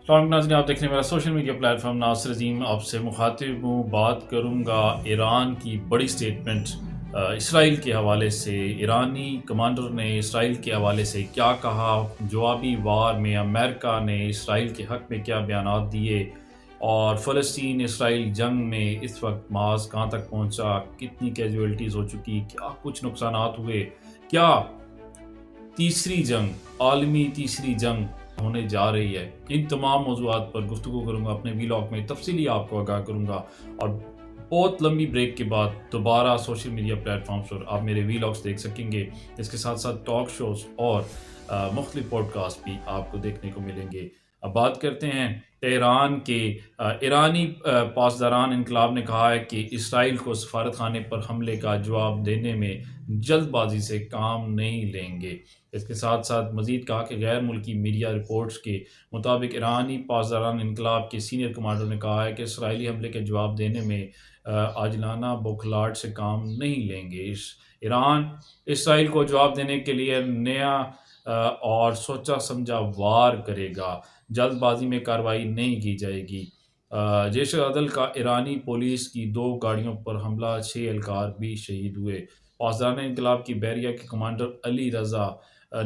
السلام ناظرین، آپ دیکھ رہے ہیں میرا سوشل میڈیا پلیٹ فارم ناصر عظیم آپ سے مخاطب ہوں۔ بات کروں گا ایران کی بڑی سٹیٹمنٹ اسرائیل کے حوالے سے۔ ایرانی کمانڈر نے اسرائیل کے حوالے سے کیا کہا، جوابی وار میں امریکہ نے اسرائیل کے حق میں کیا بیانات دیے، اور فلسطین اسرائیل جنگ میں اس وقت محاذ کہاں تک پہنچا، کتنی کیجویلٹیز ہو چکی، کیا کچھ نقصانات ہوئے، کیا تیسری جنگ، عالمی تیسری جنگ ہونے جا رہی ہے۔ ان تمام موضوعات پر گفتگو کروں گا اپنے ویلاگ میں، تفصیلی آپ کو آگاہ کروں گا، اور بہت لمبی بریک کے بعد دوبارہ سوشل میڈیا پلیٹ فارمز پر آپ میرے ویلاگز دیکھ سکیں گے۔ اس کے ساتھ ساتھ ٹاک شوز اور مختلف پوڈ کاسٹ بھی آپ کو دیکھنے کو ملیں گے۔ اب بات کرتے ہیں ایران کے۔ ایرانی پاسداران انقلاب نے کہا ہے کہ اسرائیل کو سفارت خانے پر حملے کا جواب دینے میں جلد بازی سے کام نہیں لیں گے۔ اس کے ساتھ ساتھ مزید کہا کہ غیر ملکی میڈیا رپورٹس کے مطابق ایرانی پاسداران انقلاب کے سینئر کمانڈر نے کہا ہے کہ اسرائیلی حملے کے جواب دینے میں عاجلانہ بوکھلاہٹ سے کام نہیں لیں گے۔ ایران اسرائیل کو جواب دینے کے لیے نیا اور سوچا سمجھا وار کرے گا، جلد بازی میں کارروائی نہیں کی جائے گی۔ جیش عدل کا ایرانی پولیس کی 2 گاڑیوں پر حملہ، 6 اہلکار بھی شہید ہوئے۔ پاسداران انقلاب کی بحریہ کے کمانڈر علی رضا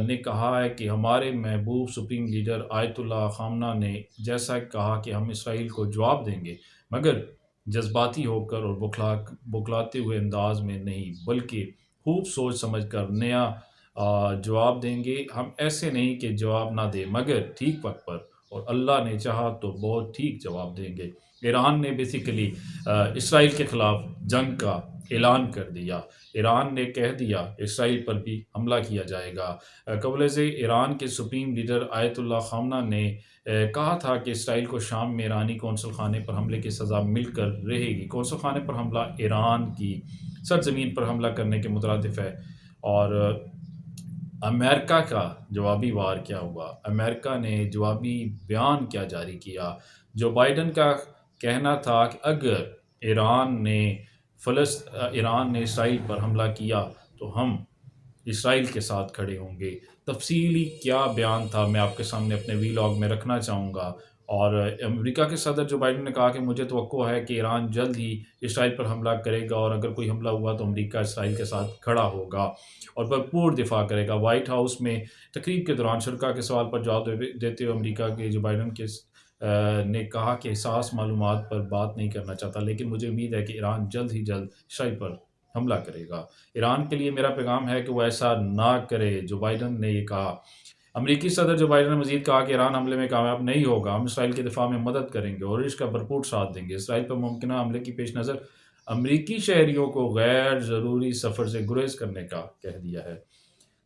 نے کہا ہے کہ ہمارے محبوب سپریم لیڈر آیت اللہ خامنہ نے جیسا کہا کہ ہم اسرائیل کو جواب دیں گے، مگر جذباتی ہو کر اور بوکھلاتے ہوئے انداز میں نہیں، بلکہ خوب سوچ سمجھ کر نیا جواب دیں گے۔ ہم ایسے نہیں کہ جواب نہ دیں، مگر ٹھیک وقت پر، اور اللہ نے چاہا تو بہت ٹھیک جواب دیں گے۔ ایران نے بیسیکلی اسرائیل کے خلاف جنگ کا اعلان کر دیا۔ ایران نے کہہ دیا اسرائیل پر بھی حملہ کیا جائے گا۔ قبل از ایران کے سپریم لیڈر آیت اللہ خامنہ نے کہا تھا کہ اسرائیل کو شام میں ایرانی قونصل خانے پر حملے کی سزا مل کر رہے گی۔ قونصل خانے پر حملہ ایران کی سرزمین پر حملہ کرنے کے مترادف ہے۔ اور امریکہ کا جوابی وار کیا ہوا، امریکہ نے جوابی بیان کیا جاری کیا۔ جو بائیڈن کا کہنا تھا کہ اگر ایران نے اسرائیل پر حملہ کیا تو ہم اسرائیل کے ساتھ کھڑے ہوں گے۔ تفصیلی کیا بیان تھا میں آپ کے سامنے اپنے ویلاگ میں رکھنا چاہوں گا۔ اور امریکہ کے صدر جو بائیڈن نے کہا کہ مجھے توقع ہے کہ ایران جلد ہی اسرائیل پر حملہ کرے گا، اور اگر کوئی حملہ ہوا تو امریکہ اسرائیل کے ساتھ کھڑا ہوگا اور بھرپور دفاع کرے گا۔ وائٹ ہاؤس میں تقریب کے دوران شرکاء کے سوال پر جواب دیتے ہوئے امریکہ کے جو بائیڈن کے نے کہا کہ حساس معلومات پر بات نہیں کرنا چاہتا، لیکن مجھے امید ہے کہ ایران جلد ہی جلد اسرائیل پر حملہ کرے گا۔ ایران کے لیے میرا پیغام ہے کہ وہ ایسا نہ کرے۔ جو بائیڈن نے یہ کہا۔ امریکی صدر جو بائیڈن نے مزید کہا کہ ایران حملے میں کامیاب نہیں ہوگا، ہم اسرائیل کے دفاع میں مدد کریں گے اور اس کا بھرپور ساتھ دیں گے۔ اسرائیل پر ممکنہ حملے کی پیش نظر امریکی شہریوں کو غیر ضروری سفر سے گریز کرنے کا کہہ دیا ہے۔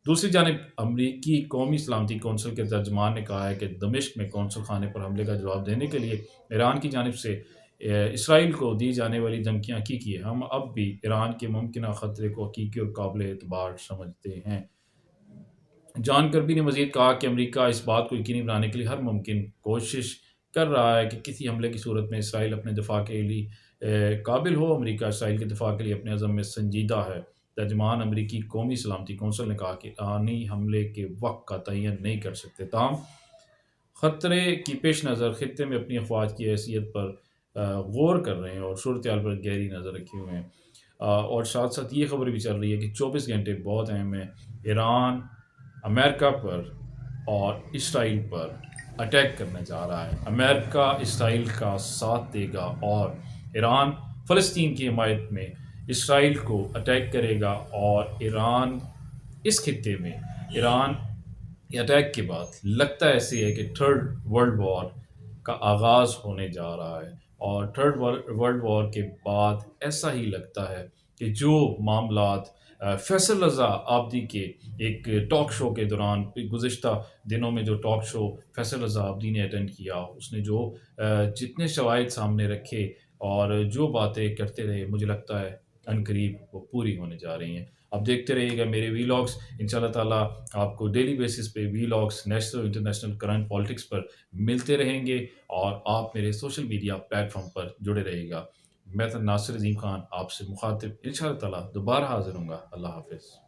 دوسری جانب امریکی قومی سلامتی کونسل کے ترجمان نے کہا ہے کہ دمشق میں قونصل خانے پر حملے کا جواب دینے کے لیے ایران کی جانب سے اسرائیل کو دی جانے والی دھمکیاں حقیقی ہیں۔ ہم اب بھی ایران کے ممکنہ خطرے کو حقیقی اور قابل اعتبار سمجھتے ہیں۔ جان کربی نے مزید کہا کہ امریکہ اس بات کو یقینی بنانے کے لیے ہر ممکن کوشش کر رہا ہے کہ کسی حملے کی صورت میں اسرائیل اپنے دفاع کے لیے قابل ہو۔ امریکہ اسرائیل کے دفاع کے لیے اپنے عزم میں سنجیدہ ہے۔ ترجمان امریکی قومی سلامتی کونسل نے کہا کہ ایرانی حملے کے وقت کا تعین نہیں کر سکتے، تاہم خطرے کی پیش نظر خطے میں اپنی افواج کی حیثیت پر غور کر رہے ہیں اور صورتحال پر گہری نظر رکھے ہوئے ہیں۔ اور ساتھ ساتھ یہ خبر بھی چل رہی ہے کہ 24 گھنٹے بہت اہم ہیں۔ ایران امریکہ پر اور اسرائیل پر اٹیک کرنے جا رہا ہے۔ امریکہ اسرائیل کا ساتھ دے گا اور ایران فلسطین کی حمایت میں اسرائیل کو اٹیک کرے گا، اور ایران اس خطے میں ایران اٹیک کے بعد لگتا ایسے ہے کہ تھرڈ ورلڈ وار کا آغاز ہونے جا رہا ہے۔ اور تھرڈ ورلڈ وار کے بعد ایسا ہی لگتا ہے کہ جو معاملات فیصل رضا عابدی کے ایک ٹاک شو کے دوران گزشتہ دنوں میں جو ٹاک شو فیصل رضا عابدی نے اٹینڈ کیا، اس نے جو جتنے شواہد سامنے رکھے اور جو باتیں کرتے رہے، مجھے لگتا ہے عنقریب وہ پوری ہونے جا رہی ہیں۔ اب دیکھتے رہیے گا میرے ویلاگس، انشاءاللہ تعالیٰ آپ کو ڈیلی بیسس پہ ویلاگس نیشنل اور انٹرنیشنل کرنٹ پالیٹکس پر ملتے رہیں گے، اور آپ میرے سوشل میڈیا پلیٹ فارم پر جڑے رہے گا۔ میں ناصر عظیم خان آپ سے مخاطب انشاءاللہ تعالیٰ دوبارہ حاضر ہوں گا۔ اللہ حافظ۔